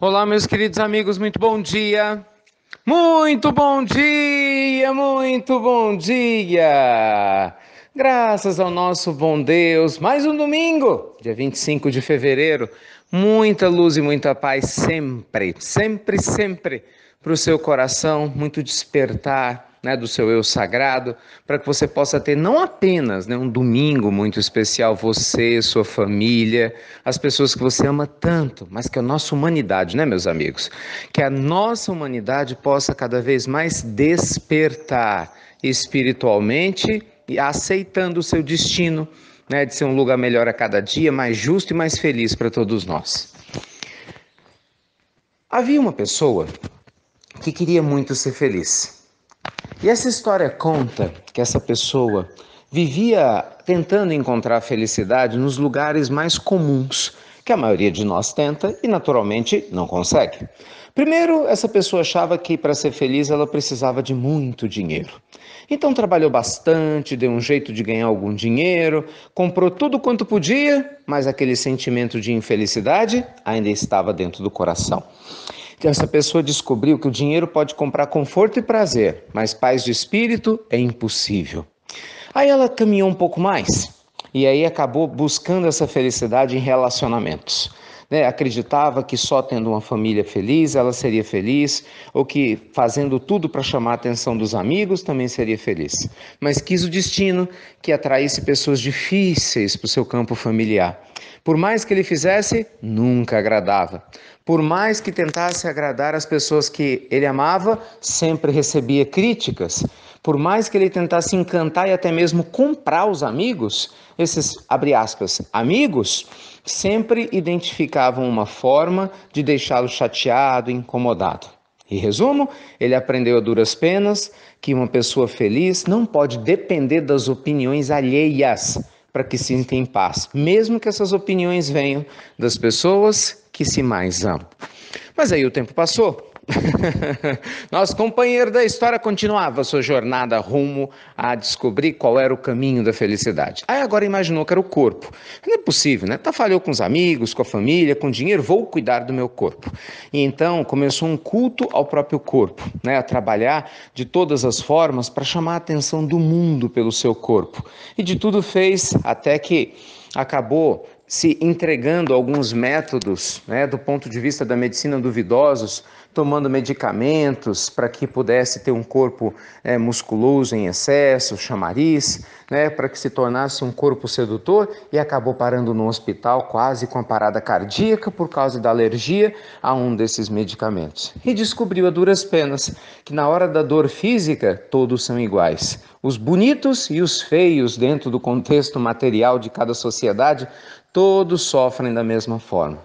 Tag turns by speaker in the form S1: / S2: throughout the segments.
S1: Olá, meus queridos amigos, muito bom dia! Muito bom dia, muito bom dia! Graças ao nosso bom Deus, mais um domingo, dia 25 de fevereiro. Muita luz e muita paz sempre, sempre, sempre para o seu coração, muito despertar, né, do seu eu sagrado, para que você possa ter não apenas, né, um domingo muito especial, você, sua família, as pessoas que você ama tanto, mas que a nossa humanidade, né, meus amigos? Que a nossa humanidade possa cada vez mais despertar espiritualmente e aceitando o seu destino, né, de ser um lugar melhor a cada dia, mais justo e mais feliz para todos nós. Havia uma pessoa que queria muito ser feliz. E essa história conta que essa pessoa vivia tentando encontrar felicidade nos lugares mais comuns, que a maioria de nós tenta e naturalmente não consegue. Primeiro, essa pessoa achava que para ser feliz ela precisava de muito dinheiro. Então trabalhou bastante, deu um jeito de ganhar algum dinheiro, comprou tudo quanto podia, mas aquele sentimento de infelicidade ainda estava dentro do coração. Que essa pessoa descobriu que o dinheiro pode comprar conforto e prazer, mas paz de espírito é impossível. Aí ela caminhou um pouco mais e aí acabou buscando essa felicidade em relacionamentos. Acreditava que só tendo uma família feliz ela seria feliz, ou que fazendo tudo para chamar a atenção dos amigos também seria feliz. Mas quis o destino que atraísse pessoas difíceis para o seu campo familiar. Por mais que ele fizesse, nunca agradava. Por mais que tentasse agradar as pessoas que ele amava, sempre recebia críticas. Por mais que ele tentasse encantar e até mesmo comprar os amigos, esses, abre aspas, amigos, sempre identificavam uma forma de deixá-lo chateado, incomodado. Em resumo, ele aprendeu a duras penas que uma pessoa feliz não pode depender das opiniões alheias para que sinta em paz, mesmo que essas opiniões venham das pessoas que se mais amam. Mas aí o tempo passou. Nosso companheiro da história continuava sua jornada rumo a descobrir qual era o caminho da felicidade. Aí agora imaginou que era o corpo. Não é possível, né? Falhou com os amigos, com a família, com dinheiro, vou cuidar do meu corpo. E então começou um culto ao próprio corpo, né? A trabalhar de todas as formas para chamar a atenção do mundo pelo seu corpo. E de tudo fez até que acabou se entregando a alguns métodos, né, do ponto de vista da medicina duvidosos, tomando medicamentos para que pudesse ter um corpo musculoso em excesso, chamariz, né, para que se tornasse um corpo sedutor, e acabou parando no hospital quase com a parada cardíaca por causa da alergia a um desses medicamentos. E descobriu a duras penas que na hora da dor física todos são iguais. Os bonitos e os feios dentro do contexto material de cada sociedade, todos sofrem da mesma forma.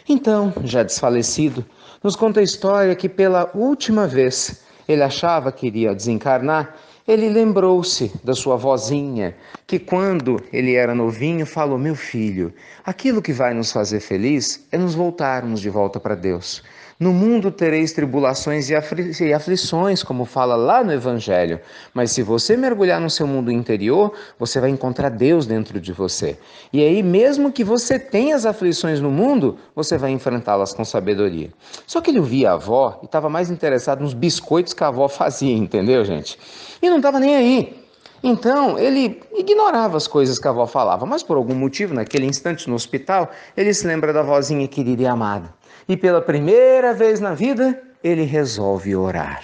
S1: Então, já desfalecido, nos conta a história que pela última vez ele achava que iria desencarnar, ele lembrou-se da sua vozinha, que quando ele era novinho falou: meu filho, aquilo que vai nos fazer feliz é nos voltarmos de volta para Deus. No mundo tereis tribulações e aflições, como fala lá no Evangelho, mas se você mergulhar no seu mundo interior, você vai encontrar Deus dentro de você. E aí, mesmo que você tenha as aflições no mundo, você vai enfrentá-las com sabedoria. Só que ele ouvia a avó e estava mais interessado nos biscoitos que a avó fazia, entendeu, gente? E não estava nem aí. Então, ele ignorava as coisas que a avó falava, mas por algum motivo, naquele instante no hospital, ele se lembra da vozinha querida e amada. E pela primeira vez na vida, ele resolve orar.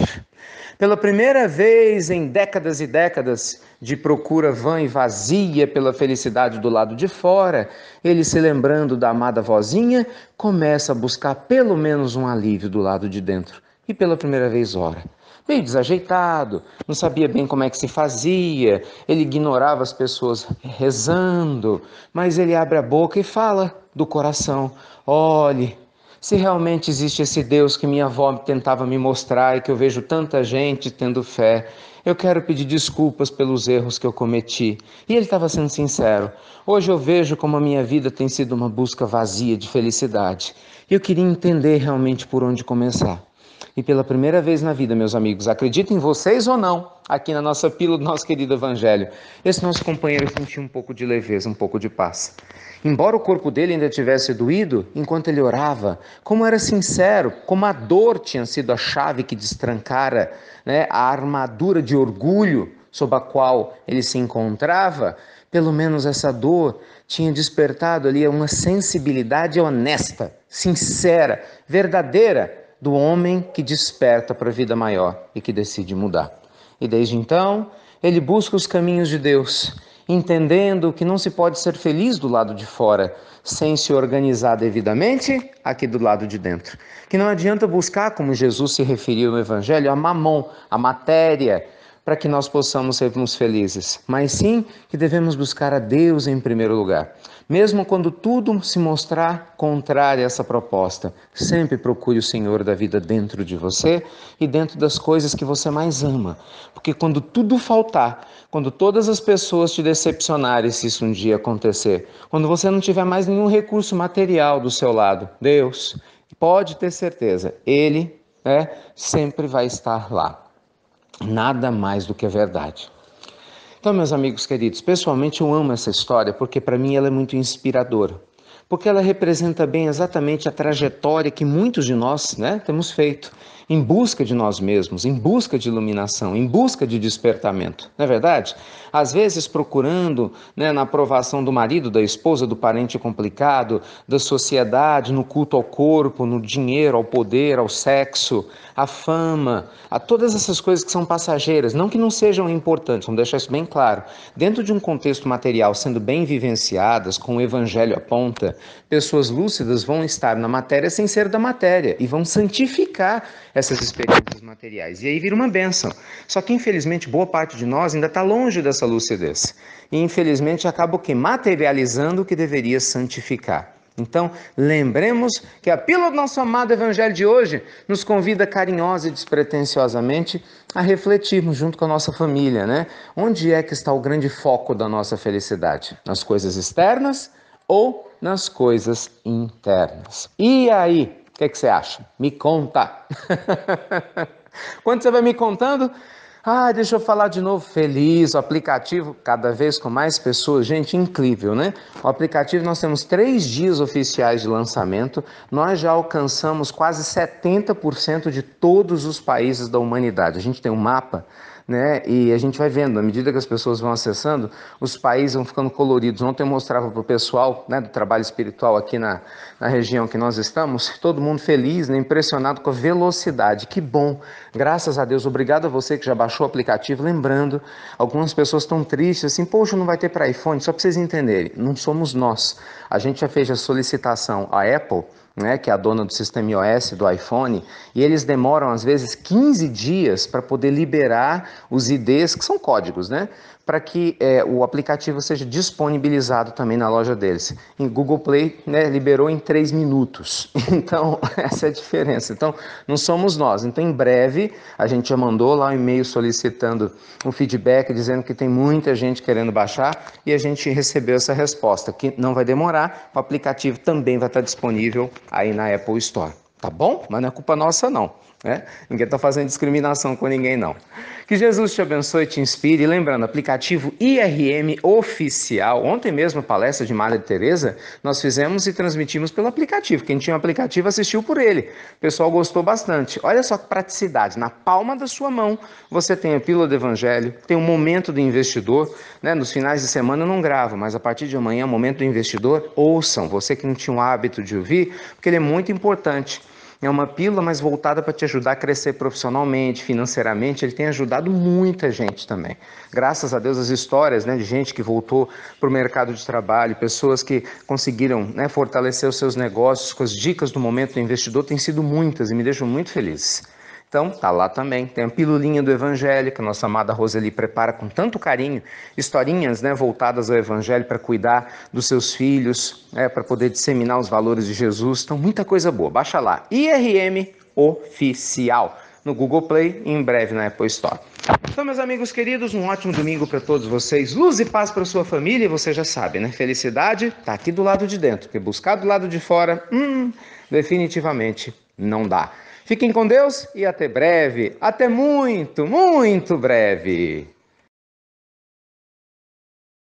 S1: Pela primeira vez em décadas e décadas de procura vã e vazia pela felicidade do lado de fora, ele, se lembrando da amada vozinha, começa a buscar pelo menos um alívio do lado de dentro. E pela primeira vez ora. Meio desajeitado, não sabia bem como é que se fazia, ele ignorava as pessoas rezando, mas ele abre a boca e fala do coração: olhe, se realmente existe esse Deus que minha avó tentava me mostrar e que eu vejo tanta gente tendo fé, eu quero pedir desculpas pelos erros que eu cometi. E ele estava sendo sincero. Hoje eu vejo como a minha vida tem sido uma busca vazia de felicidade. E eu queria entender realmente por onde começar. E pela primeira vez na vida, meus amigos, acreditem vocês ou não, aqui na nossa pílula do nosso querido Evangelho, esse nosso companheiro sentiu um pouco de leveza, um pouco de paz. Embora o corpo dele ainda tivesse doído, enquanto ele orava, como era sincero, como a dor tinha sido a chave que destrancara, né, a armadura de orgulho sob a qual ele se encontrava, pelo menos essa dor tinha despertado ali uma sensibilidade honesta, sincera, verdadeira do homem que desperta para a vida maior e que decide mudar. E desde então, ele busca os caminhos de Deus, entendendo que não se pode ser feliz do lado de fora sem se organizar devidamente aqui do lado de dentro. Que não adianta buscar, como Jesus se referiu no Evangelho, a mamon, a matéria, para que nós possamos sermos felizes, mas sim que devemos buscar a Deus em primeiro lugar. Mesmo quando tudo se mostrar contrário a essa proposta, sempre procure o Senhor da vida dentro de você e dentro das coisas que você mais ama. Porque quando tudo faltar, quando todas as pessoas te decepcionarem, se isso um dia acontecer, quando você não tiver mais nenhum recurso material do seu lado, Deus, pode ter certeza, Ele sempre vai estar lá. Nada mais do que a verdade. Então, meus amigos queridos, pessoalmente eu amo essa história porque para mim ela é muito inspiradora. Porque ela representa bem exatamente a trajetória que muitos de nós temos feito em busca de nós mesmos, em busca de iluminação, em busca de despertamento. Não é verdade? Às vezes procurando na aprovação do marido, da esposa, do parente complicado, da sociedade, no culto ao corpo, no dinheiro, ao poder, ao sexo, à fama, a todas essas coisas que são passageiras, não que não sejam importantes, vamos deixar isso bem claro. Dentro de um contexto material sendo bem vivenciadas, com o evangelho à ponta, pessoas lúcidas vão estar na matéria sem ser da matéria e vão santificar essas experiências materiais. E aí vira uma bênção. Só que, infelizmente, boa parte de nós ainda está longe dessa lucidez. E, infelizmente, acaba o quê? Materializando o que deveria santificar. Então, lembremos que a pílula do nosso amado Evangelho de hoje nos convida carinhosa e despretensiosamente a refletirmos junto com a nossa família, Onde é que está o grande foco da nossa felicidade? Nas coisas externas ou nas coisas internas? E aí? O que você acha? Me conta! Quando você vai me contando? Deixa eu falar de novo. Feliz, o aplicativo cada vez com mais pessoas. Gente, incrível, O aplicativo, nós temos 3 dias oficiais de lançamento. Nós já alcançamos quase 70% de todos os países da humanidade. A gente tem um mapa, e a gente vai vendo, à medida que as pessoas vão acessando, os países vão ficando coloridos. Ontem eu mostrava para o pessoal do trabalho espiritual aqui na região que nós estamos, todo mundo feliz, impressionado com a velocidade. Que bom, graças a Deus. Obrigado a você que já baixou o aplicativo. Lembrando, algumas pessoas estão tristes, assim, poxa, não vai ter para iPhone. Só para vocês entenderem, não somos nós. A gente já fez a solicitação à Apple, que é a dona do sistema iOS, do iPhone, e eles demoram às vezes 15 dias para poder liberar os IDs, que são códigos, para que o aplicativo seja disponibilizado também na loja deles. Em Google Play, liberou em 3 minutos. Então, essa é a diferença. Então, não somos nós. Então, em breve, a gente já mandou lá um e-mail solicitando um feedback, dizendo que tem muita gente querendo baixar, e a gente recebeu essa resposta, que não vai demorar, o aplicativo também vai estar disponível aí na Apple Store. Tá bom? Mas não é culpa nossa, não. Ninguém está fazendo discriminação com ninguém, não. Que Jesus te abençoe e te inspire. E lembrando, aplicativo IRM oficial. Ontem mesmo, a palestra de Madre Teresa, nós fizemos e transmitimos pelo aplicativo. Quem tinha um aplicativo assistiu por ele. O pessoal gostou bastante. Olha só que praticidade. Na palma da sua mão, você tem a pílula do Evangelho, tem o momento do investidor. Nos finais de semana eu não gravo, mas a partir de amanhã, o momento do investidor, ouçam. Você que não tinha o hábito de ouvir, porque ele é muito importante. É uma pílula mais voltada para te ajudar a crescer profissionalmente, financeiramente. Ele tem ajudado muita gente também. Graças a Deus, as histórias de gente que voltou para o mercado de trabalho, pessoas que conseguiram fortalecer os seus negócios com as dicas do momento do investidor, têm sido muitas e me deixam muito feliz. Então, tá lá também, tem a pilulinha do Evangelho, que a nossa amada Roseli prepara com tanto carinho, historinhas voltadas ao Evangelho para cuidar dos seus filhos, para poder disseminar os valores de Jesus. Então, muita coisa boa. Baixa lá, IRM Oficial, no Google Play e em breve na Apple Store. Então, meus amigos queridos, um ótimo domingo para todos vocês. Luz e paz para sua família, e você já sabe, Felicidade tá aqui do lado de dentro, porque buscar do lado de fora, definitivamente não dá. Fiquem com Deus e até breve, até muito, muito breve.